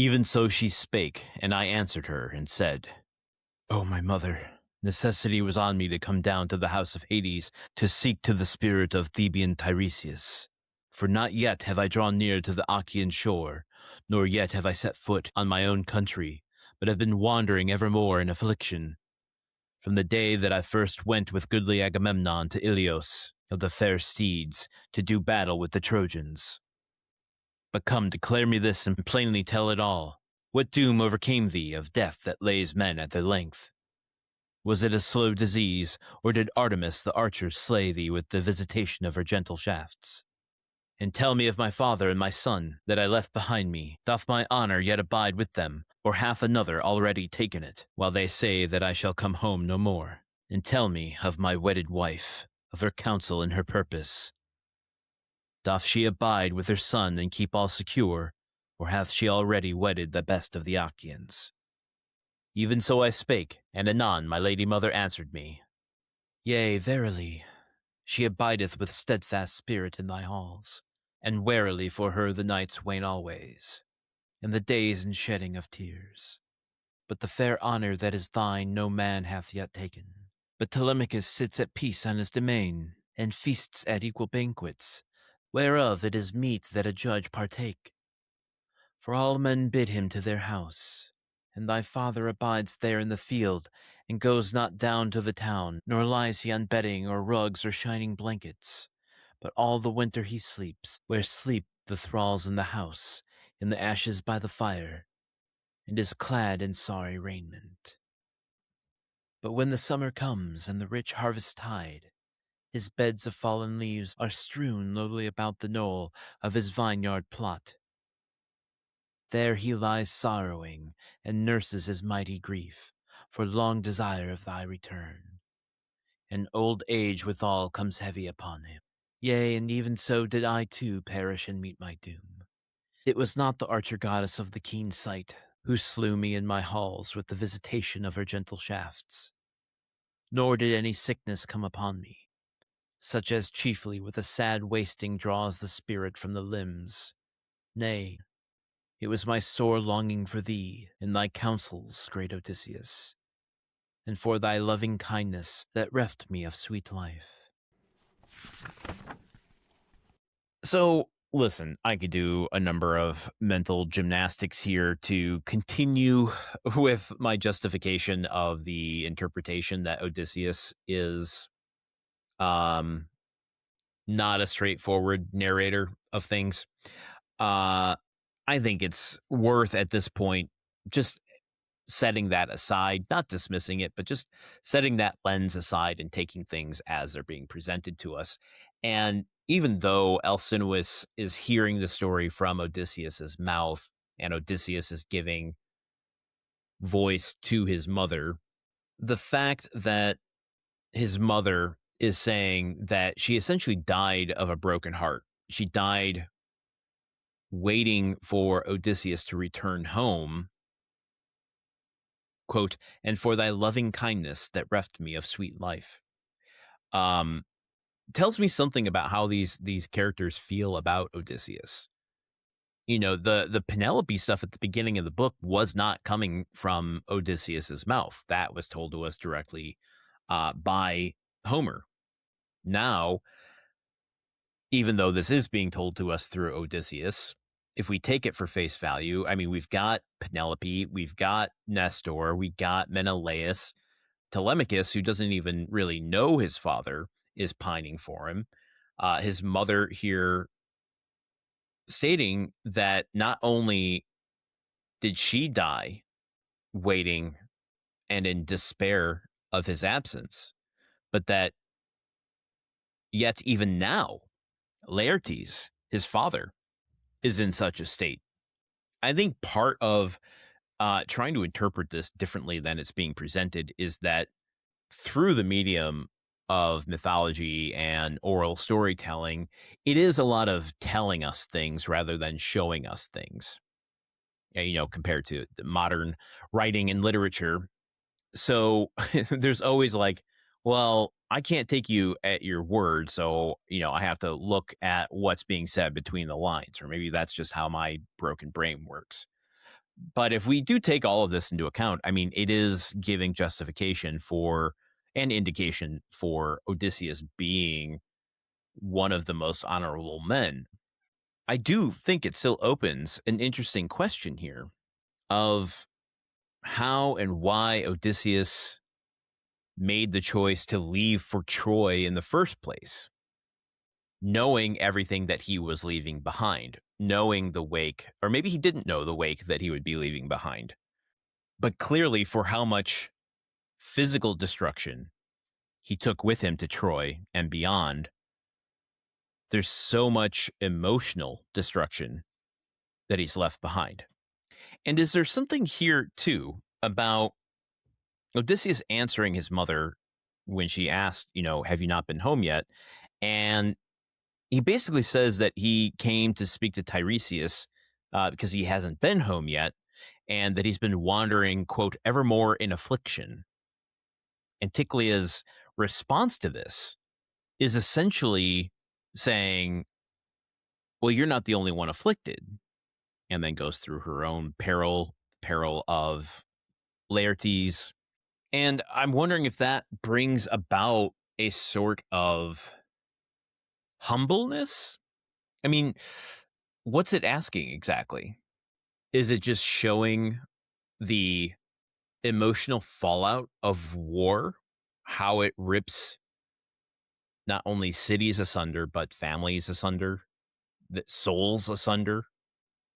Even so she spake, and I answered her, and said, O my mother, necessity was on me to come down to the house of Hades to seek to the spirit of Theban Tiresias. For not yet have I drawn near to the Achaean shore, nor yet have I set foot on my own country, but have been wandering evermore in affliction, from the day that I first went with goodly Agamemnon to Ilios of the fair steeds to do battle with the Trojans. But come, declare me this, and plainly tell it all. What doom overcame thee of death that lays men at their length? Was it a slow disease, or did Artemis the archer slay thee with the visitation of her gentle shafts? And tell me of my father and my son that I left behind me. Doth my honor yet abide with them, or hath another already taken it, while they say that I shall come home no more? And tell me of my wedded wife, of her counsel and her purpose. Doth she abide with her son and keep all secure, or hath she already wedded the best of the Achaeans? Even so I spake, and anon my lady mother answered me, Yea, verily, she abideth with steadfast spirit in thy halls, and warily for her the nights wane always, and the days in shedding of tears. But the fair honor that is thine no man hath yet taken. But Telemachus sits at peace on his domain, and feasts at equal banquets, whereof it is meet that a judge partake. For all men bid him to their house, and thy father abides there in the field, and goes not down to the town, nor lies he on bedding or rugs or shining blankets, but all the winter he sleeps, where sleep the thralls in the house, in the ashes by the fire, and is clad in sorry raiment. But when the summer comes, and the rich harvest tide, his beds of fallen leaves are strewn lowly about the knoll of his vineyard plot. There he lies sorrowing, and nurses his mighty grief, for long desire of thy return. And old age withal comes heavy upon him. Yea, and even so did I too perish and meet my doom. It was not the archer goddess of the keen sight, who slew me in my halls with the visitation of her gentle shafts. Nor did any sickness come upon me, such as chiefly with a sad wasting draws the spirit from the limbs. Nay, it was my sore longing for thee and thy counsels, great Odysseus, and for thy loving kindness that reft me of sweet life. So, listen, I could do a number of mental gymnastics here to continue with my justification of the interpretation that Odysseus is not a straightforward narrator of things. I think it's worth at this point just setting that aside, not dismissing it, but just setting that lens aside and taking things as they're being presented to us. And even though Alcinous is hearing the story from Odysseus's mouth, and Odysseus is giving voice to his mother, the fact that his mother is saying that she essentially died of a broken heart. She died waiting for Odysseus to return home, quote, and for thy loving kindness that reft me of sweet life. Tells me something about how these characters feel about Odysseus. You know, the Penelope stuff at the beginning of the book was not coming from Odysseus's mouth. That was told to us directly by Homer. Now, even though this is being told to us through Odysseus, if we take it for face value, I mean, we've got Penelope, we've got Nestor, we got Menelaus, Telemachus, who doesn't even really know his father, is pining for him. His mother here stating that not only did she die waiting and in despair of his absence, but that yet even now, Laertes, his father, is in such a state. I think part of trying to interpret this differently than it's being presented is that through the medium of mythology and oral storytelling, it is a lot of telling us things rather than showing us things, you know, compared to the modern writing and literature. So there's always like, well, I can't take you at your word, so, you know, I have to look at what's being said between the lines, or maybe that's just how my broken brain works. But if we do take all of this into account, I mean, it is giving justification for and indication for Odysseus being one of the most honorable men. I do think it still opens an interesting question here of how and why Odysseus made the choice to leave for Troy in the first place, knowing everything that he was leaving behind, knowing the wake, or maybe he didn't know the wake that he would be leaving behind. But clearly, for how much physical destruction he took with him to Troy and beyond, there's so much emotional destruction that he's left behind. And is there something here, too, about Odysseus answering his mother when she asked, have you not been home yet? And he basically says that he came to speak to Tiresias because he hasn't been home yet, and that he's been wandering, quote, evermore in affliction. Anticleia's response to this is essentially saying, well, you're not the only one afflicted, and then goes through her own peril of Laertes. And I'm wondering if that brings about a sort of humbleness. I mean, what's it asking exactly? Is it just showing the emotional fallout of war, how it rips not only cities asunder, but families asunder, the souls asunder?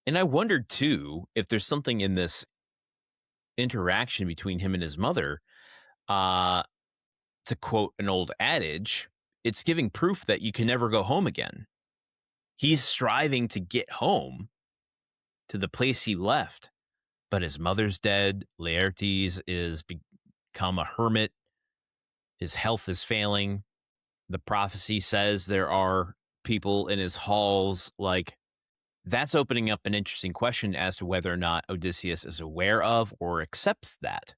And I wondered too if there's something in this interaction between him and his mother, uh, to quote an old adage, it's giving proof that you can never go home again. He's striving to get home to the place he left, but his mother's dead. Laertes is become a hermit. His health is failing. The prophecy says there are people in his halls. Like, that's opening up an interesting question as to whether or not Odysseus is aware of or accepts that,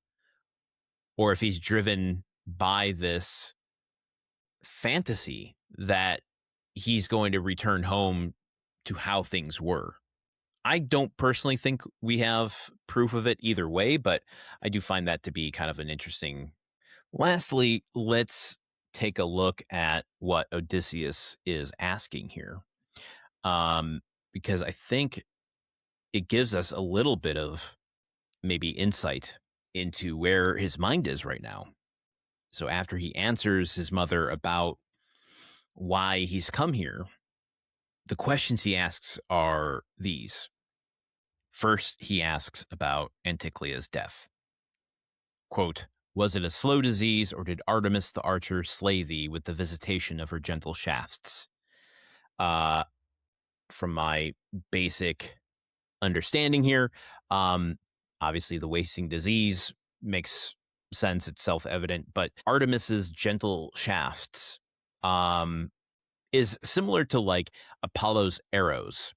or if he's driven by this fantasy that he's going to return home to how things were. I don't personally think we have proof of it either way, but I do find that to be kind of an interesting. Lastly, let's take a look at what Odysseus is asking here, because I think it gives us a little bit of maybe insight into where his mind is right now. So after he answers his mother about why he's come here, the questions he asks are these. First, he asks about Anticleia's death. Quote, was it a slow disease, or did Artemis the archer slay thee with the visitation of her gentle shafts? From my basic understanding here, obviously the wasting disease makes sense. It's self-evident, but Artemis's gentle shafts is similar to like Apollo's arrows.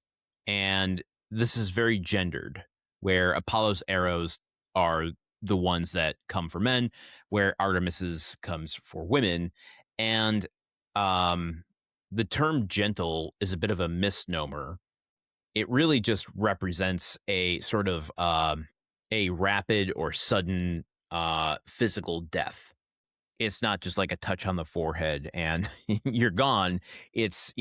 And this is very gendered, where Apollo's arrows are the ones that come for men, where Artemis's comes for women. And the term gentle is a bit of a misnomer. It really just represents a sort of a rapid or sudden physical death. It's not just like a touch on the forehead and you're gone. It's,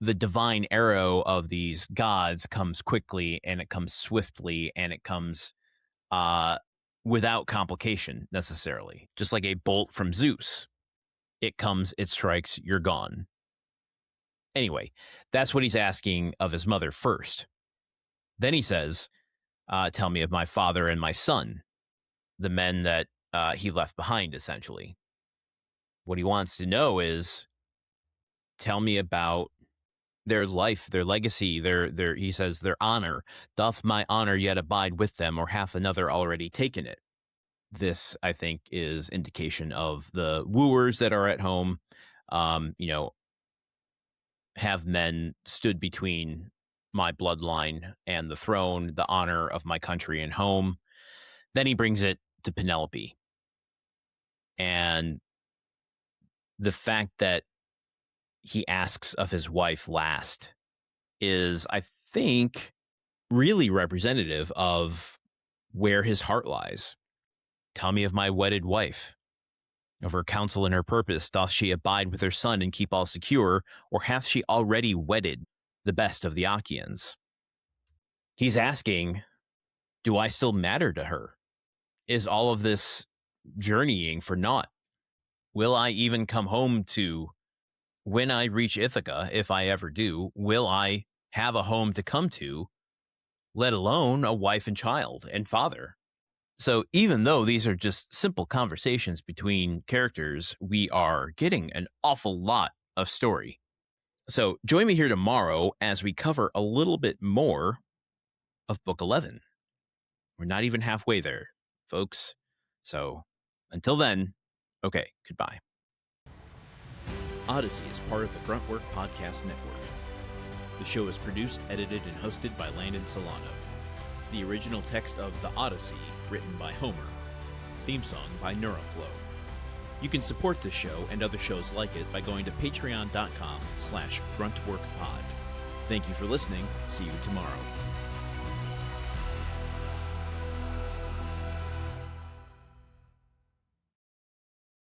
the divine arrow of these gods comes quickly and it comes swiftly and it comes without complication necessarily. Just like a bolt from Zeus. It comes, it strikes, you're gone. Anyway, that's what he's asking of his mother first. Then he says, tell me of my father and my son, the men that he left behind, essentially. What he wants to know is, tell me about their life, their legacy, their he says, their honor. Doth my honor yet abide with them, or hath another already taken it? This, I think, is indication of the wooers that are at home. Have men stood between my bloodline and the throne, the honor of my country and home? Then he brings it to Penelope. And the fact that he asks of his wife last is, I think, really representative of where his heart lies. Tell me of my wedded wife. Of her counsel and her purpose, doth she abide with her son and keep all secure, or hath she already wedded the best of the Achaeans? He's asking, do I still matter to her? Is all of this journeying for naught? Will I even come home to, when I reach Ithaca, if I ever do, will I have a home to come to, let alone a wife and child and father? So even though these are just simple conversations between characters, we are getting an awful lot of story. So join me here tomorrow as we cover a little bit more of Book 11. We're not even halfway there, folks. So until then, okay, goodbye. Odyssey is part of the Gruntwork Podcast Network. The show is produced, edited, and hosted by Landon Solano. The original text of The Odyssey, written by Homer. Theme song by Neuroflow. You can support this show and other shows like it by going to patreon.com/gruntworkpod. Thank you for listening. See you tomorrow.